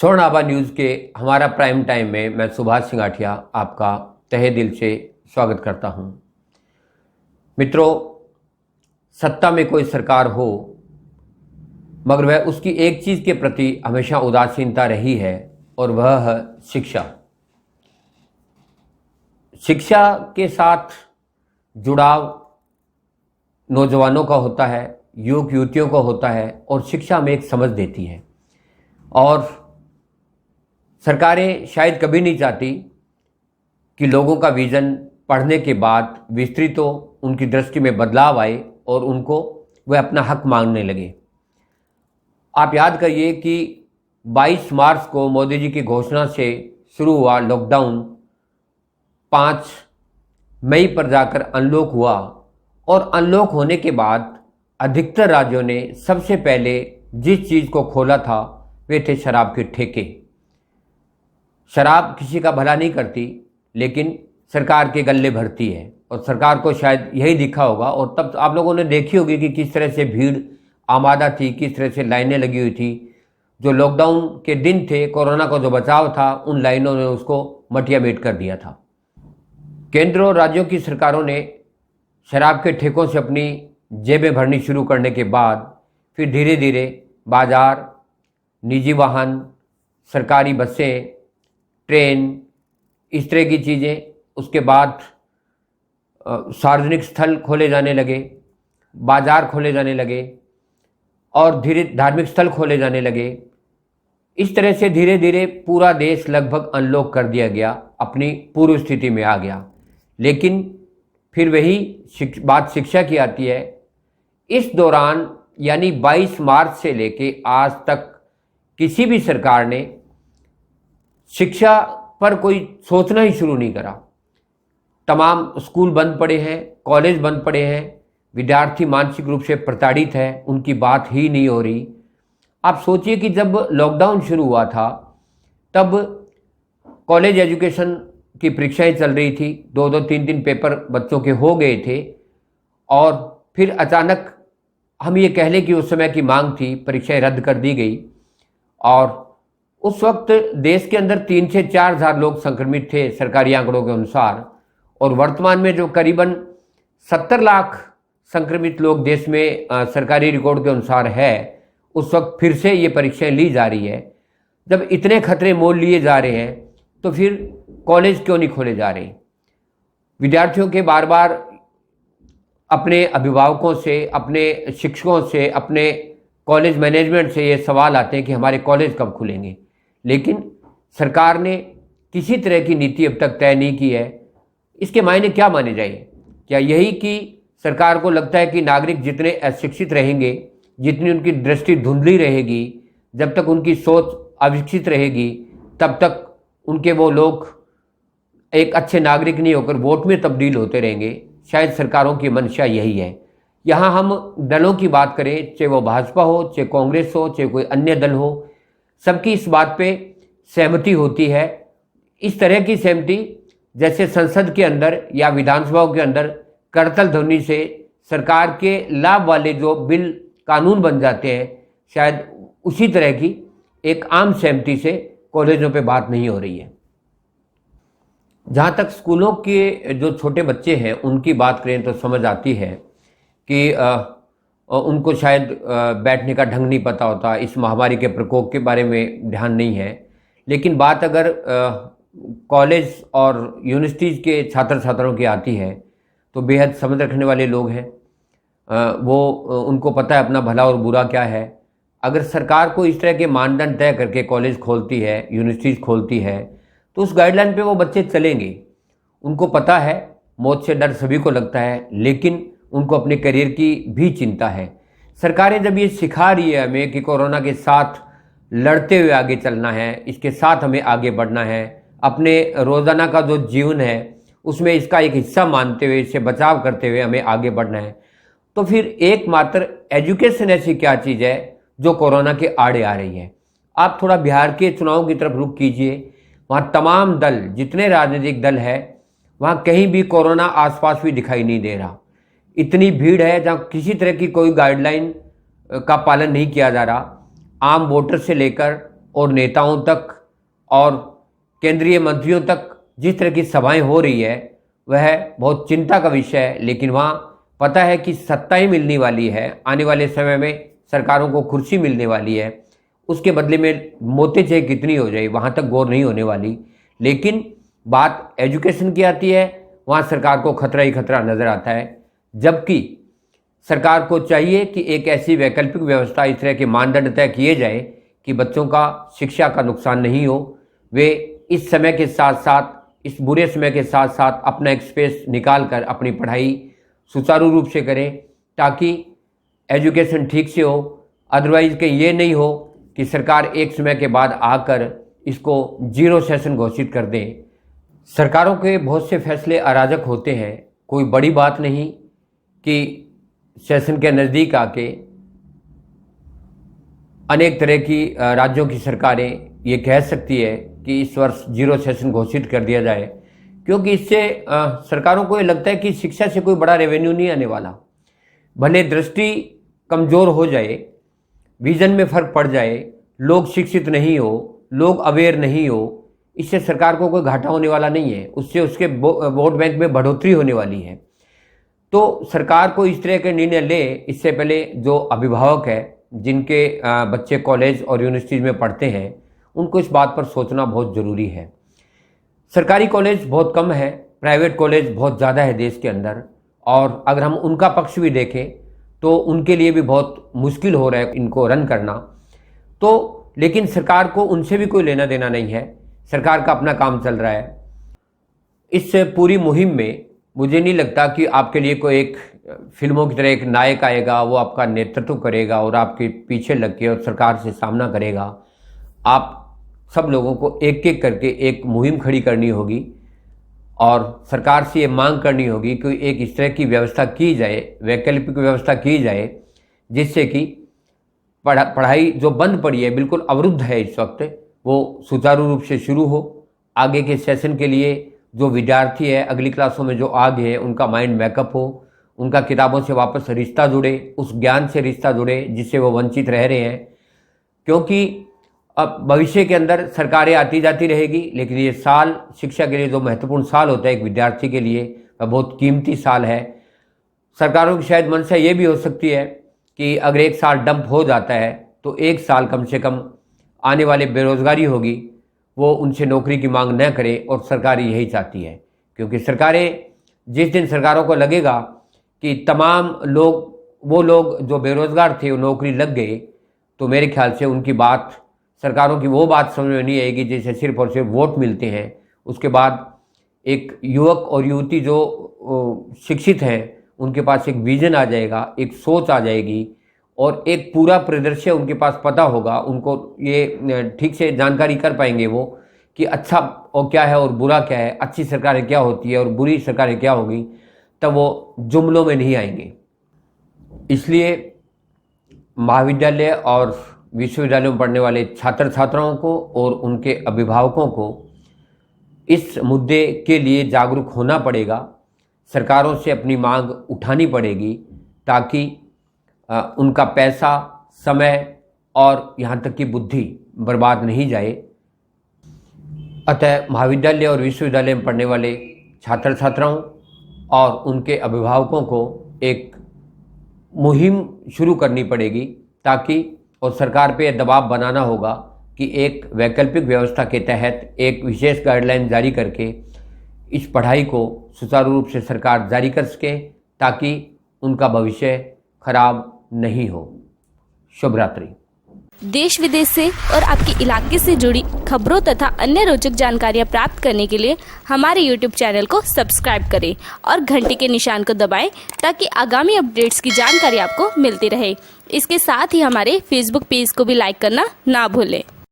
स्वर्ण आभा न्यूज़ के हमारा प्राइम टाइम में मैं सुभाष सिंगाठिया आपका तहे दिल से स्वागत करता हूं। मित्रों, सत्ता में कोई सरकार हो मगर वह उसकी एक चीज़ के प्रति हमेशा उदासीनता रही है और वह है शिक्षा। शिक्षा के साथ जुड़ाव नौजवानों का होता है, युवक युवतियों का होता है और शिक्षा हमें एक समझ देती है। और सरकारें शायद कभी नहीं चाहती कि लोगों का विज़न पढ़ने के बाद विस्तृत हो, उनकी दृष्टि में बदलाव आए और उनको वह अपना हक मांगने लगे। आप याद करिए कि 22 मार्च को मोदी जी की घोषणा से शुरू हुआ लॉकडाउन 5 मई पर जाकर अनलॉक हुआ और अनलॉक होने के बाद अधिकतर राज्यों ने सबसे पहले जिस चीज़ को खोला था वे थे शराब के ठेके। शराब किसी का भला नहीं करती लेकिन सरकार के गल्ले भरती है और सरकार को शायद यही दिखा होगा। और तब आप लोगों ने देखी होगी कि किस तरह से भीड़ आमादा थी, किस तरह से लाइनें लगी हुई थी। जो लॉकडाउन के दिन थे, कोरोना का जो बचाव था, उन लाइनों ने उसको मटिया मेट कर दिया था। केंद्र और राज्यों की सरकारों ने शराब के ठेकों से अपनी जेबें भरनी शुरू करने के बाद फिर धीरे धीरे बाजार, निजी वाहन, सरकारी बसें, ट्रेन, इस तरह की चीज़ें, उसके बाद सार्वजनिक स्थल खोले जाने लगे, बाजार खोले जाने लगे और धीरे धार्मिक स्थल खोले जाने लगे। इस तरह से धीरे धीरे पूरा देश लगभग अनलॉक कर दिया गया, अपनी पूर्व स्थिति में आ गया। लेकिन फिर वही बात शिक्षा की आती है। इस दौरान यानी 22 मार्च से लेके आज तक किसी भी सरकार ने शिक्षा पर कोई सोचना ही शुरू नहीं करा। तमाम स्कूल बंद पड़े हैं, कॉलेज बंद पड़े हैं, विद्यार्थी मानसिक रूप से प्रताड़ित है, उनकी बात ही नहीं हो रही। आप सोचिए कि जब लॉकडाउन शुरू हुआ था तब कॉलेज एजुकेशन की परीक्षाएं चल रही थी, 2-2, 3-3 पेपर बच्चों के हो गए थे और फिर अचानक हम ये कह लें कि उस समय की मांग थी, परीक्षाएं रद्द कर दी गई। और उस वक्त देश के अंदर 3 से 4 हज़ार लोग संक्रमित थे सरकारी आंकड़ों के अनुसार। और वर्तमान में जो करीबन 70 लाख संक्रमित लोग देश में सरकारी रिकॉर्ड के अनुसार है, उस वक्त फिर से ये परीक्षाएं ली जा रही है। जब इतने खतरे मोल लिए जा रहे हैं तो फिर कॉलेज क्यों नहीं खोले जा रहे? विद्यार्थियों के बार बार अपने अभिभावकों से, अपने शिक्षकों से, अपने कॉलेज मैनेजमेंट से ये सवाल आते हैं कि हमारे कॉलेज कब खुलेंगे। लेकिन सरकार ने किसी तरह की नीति अब तक तय नहीं की है। इसके मायने क्या माने जाए? क्या यही कि सरकार को लगता है कि नागरिक जितने अशिक्षित रहेंगे, जितनी उनकी दृष्टि धुंधली रहेगी, जब तक उनकी सोच अविकसित रहेगी, तब तक उनके वो लोग एक अच्छे नागरिक नहीं होकर वोट में तब्दील होते रहेंगे? शायद सरकारों की मंशा यही है। यहाँ हम दलों की बात करें, चाहे वो भाजपा हो, चाहे कांग्रेस हो, चाहे कोई अन्य दल हो, सबकी इस बात पे सहमति होती है। इस तरह की सहमति जैसे संसद के अंदर या विधानसभाओं के अंदर करतल ध्वनि से सरकार के लाभ वाले जो बिल कानून बन जाते हैं, शायद उसी तरह की एक आम सहमति से कॉलेजों पे बात नहीं हो रही है। जहाँ तक स्कूलों के जो छोटे बच्चे हैं उनकी बात करें तो समझ आती है कि उनको शायद बैठने का ढंग नहीं पता होता, इस महामारी के प्रकोप के बारे में ध्यान नहीं है। लेकिन बात अगर कॉलेज और यूनिवर्सिटीज़ के छात्र छात्राओं की आती है तो बेहद समझ रखने वाले लोग हैं। वो उनको पता है अपना भला और बुरा क्या है। अगर सरकार को इस तरह के मानदंड तय करके कॉलेज खोलती है, यूनिवर्सिटीज़ खोलती है, तो उस गाइडलाइन पे वो बच्चे चलेंगे। उनको पता है, मौत से डर सभी को लगता है, लेकिन उनको अपने करियर की भी चिंता है। सरकारें जब ये सिखा रही है हमें कि कोरोना के साथ लड़ते हुए आगे चलना है, इसके साथ हमें आगे बढ़ना है, अपने रोज़ाना का जो जीवन है उसमें इसका एक हिस्सा मानते हुए, इससे बचाव करते हुए हमें आगे बढ़ना है, तो फिर एकमात्र एजुकेशन ऐसी क्या चीज़ है जो कोरोना के आड़े आ रही है? आप थोड़ा बिहार के चुनाव की तरफ रुख कीजिए। वहाँ तमाम दल, जितने राजनीतिक दल है, वहाँ कहीं भी कोरोना आसपास भी दिखाई नहीं दे रहा। इतनी भीड़ है जहाँ किसी तरह की कोई गाइडलाइन का पालन नहीं किया जा रहा। आम वोटर से लेकर और नेताओं तक और केंद्रीय मंत्रियों तक जिस तरह की सभाएं हो रही है वह बहुत चिंता का विषय है। लेकिन वहाँ पता है कि सत्ता ही मिलने वाली है, आने वाले समय में सरकारों को कुर्सी मिलने वाली है, उसके बदले में मौतें चाहे कितनी हो जाए वहाँ तक गौर नहीं होने वाली। लेकिन बात एजुकेशन की आती है, वहाँ सरकार को खतरा ही खतरा नज़र आता है। जबकि सरकार को चाहिए कि एक ऐसी वैकल्पिक व्यवस्था, इस तरह के मानदंड तय किए जाए कि बच्चों का शिक्षा का नुकसान नहीं हो। वे इस समय के साथ साथ, इस बुरे समय के साथ साथ अपना एक स्पेस निकाल कर अपनी पढ़ाई सुचारू रूप से करें ताकि एजुकेशन ठीक से हो। अदरवाइज के ये नहीं हो कि सरकार एक समय के बाद आकर इसको जीरो सेशन घोषित कर दें। सरकारों के बहुत से फैसले अराजक होते हैं। कोई बड़ी बात नहीं कि सेशन के नज़दीक आके अनेक तरह की राज्यों की सरकारें ये कह सकती है कि इस वर्ष जीरो सेशन घोषित कर दिया जाए, क्योंकि इससे सरकारों को ये लगता है कि शिक्षा से कोई बड़ा रेवेन्यू नहीं आने वाला। भले दृष्टि कमज़ोर हो जाए, विजन में फ़र्क पड़ जाए, लोग शिक्षित नहीं हो, लोग अवेयर नहीं हो, इससे सरकार को कोई घाटा होने वाला नहीं है। उससे उसके वोट बैंक में बढ़ोतरी होने वाली है। तो सरकार को इस तरह के निर्णय ले, इससे पहले जो अभिभावक है जिनके बच्चे कॉलेज और यूनिवर्सिटीज़ में पढ़ते हैं, उनको इस बात पर सोचना बहुत ज़रूरी है। सरकारी कॉलेज बहुत कम है, प्राइवेट कॉलेज बहुत ज़्यादा है देश के अंदर, और अगर हम उनका पक्ष भी देखें तो उनके लिए भी बहुत मुश्किल हो रहा है इनको रन करना। तो लेकिन सरकार को उनसे भी कोई लेना देना नहीं है, सरकार का अपना काम चल रहा है। इस पूरी मुहिम में मुझे नहीं लगता कि आपके लिए कोई एक फिल्मों की तरह एक नायक आएगा, वो आपका नेतृत्व करेगा और आपके पीछे लग के और सरकार से सामना करेगा। आप सब लोगों को एक एक करके एक मुहिम खड़ी करनी होगी और सरकार से ये मांग करनी होगी कि एक इस तरह की व्यवस्था की जाए, वैकल्पिक व्यवस्था की जाए, जिससे कि पढ़ाई जो बंद पड़ी है, बिल्कुल अवरुद्ध है इस वक्त, वो सुचारू रूप से शुरू हो। आगे के सेशन के लिए जो विद्यार्थी है, अगली क्लासों में जो आगे है, उनका माइंड बैकअप हो, उनका किताबों से वापस रिश्ता जुड़े, उस ज्ञान से रिश्ता जुड़े जिससे वो वंचित रह रहे हैं। क्योंकि अब भविष्य के अंदर सरकारें आती जाती रहेगी, लेकिन ये साल शिक्षा के लिए जो महत्वपूर्ण साल होता है एक विद्यार्थी के लिए, वह बहुत कीमती साल है। सरकारों की शायद मंशा ये भी हो सकती है कि अगर एक साल डंप हो जाता है तो एक साल कम से कम आने वाले बेरोजगारी होगी, वो उनसे नौकरी की मांग न करे, और सरकार यही चाहती है। क्योंकि सरकारें, जिस दिन सरकारों को लगेगा कि तमाम लोग, वो लोग जो बेरोजगार थे वो नौकरी लग गए, तो मेरे ख्याल से उनकी बात, सरकारों की वो बात समझ में नहीं आएगी जैसे सिर्फ और सिर्फ वोट मिलते हैं। उसके बाद एक युवक और युवती जो शिक्षित हैं उनके पास एक विजन आ जाएगा, एक सोच आ जाएगी और एक पूरा परिदृश्य उनके पास पता होगा। उनको ये ठीक से जानकारी कर पाएंगे वो कि अच्छा और क्या है और बुरा क्या है, अच्छी सरकारें क्या होती है और बुरी सरकारें क्या होगी, तब वो जुमलों में नहीं आएंगे। इसलिए महाविद्यालय और विश्वविद्यालयों में पढ़ने वाले छात्र छात्राओं को और उनके अभिभावकों को इस मुद्दे के लिए जागरूक होना पड़ेगा, सरकारों से अपनी मांग उठानी पड़ेगी ताकि उनका पैसा, समय और यहाँ तक कि बुद्धि बर्बाद नहीं जाए। अतः महाविद्यालय और विश्वविद्यालय में पढ़ने वाले छात्र छात्राओं और उनके अभिभावकों को एक मुहिम शुरू करनी पड़ेगी ताकि, और सरकार पे दबाव बनाना होगा कि एक वैकल्पिक व्यवस्था के तहत एक विशेष गाइडलाइन जारी करके इस पढ़ाई को सुचारू रूप से सरकार जारी कर सके ताकि उनका भविष्य खराब नहीं हो। शुभ रात्रि। देश विदेश से और आपके इलाके से जुड़ी खबरों तथा अन्य रोचक जानकारियां प्राप्त करने के लिए हमारे YouTube चैनल को सब्सक्राइब करें और घंटी के निशान को दबाएं ताकि आगामी अपडेट्स की जानकारी आपको मिलती रहे। इसके साथ ही हमारे Facebook पेज को भी लाइक करना ना भूलें।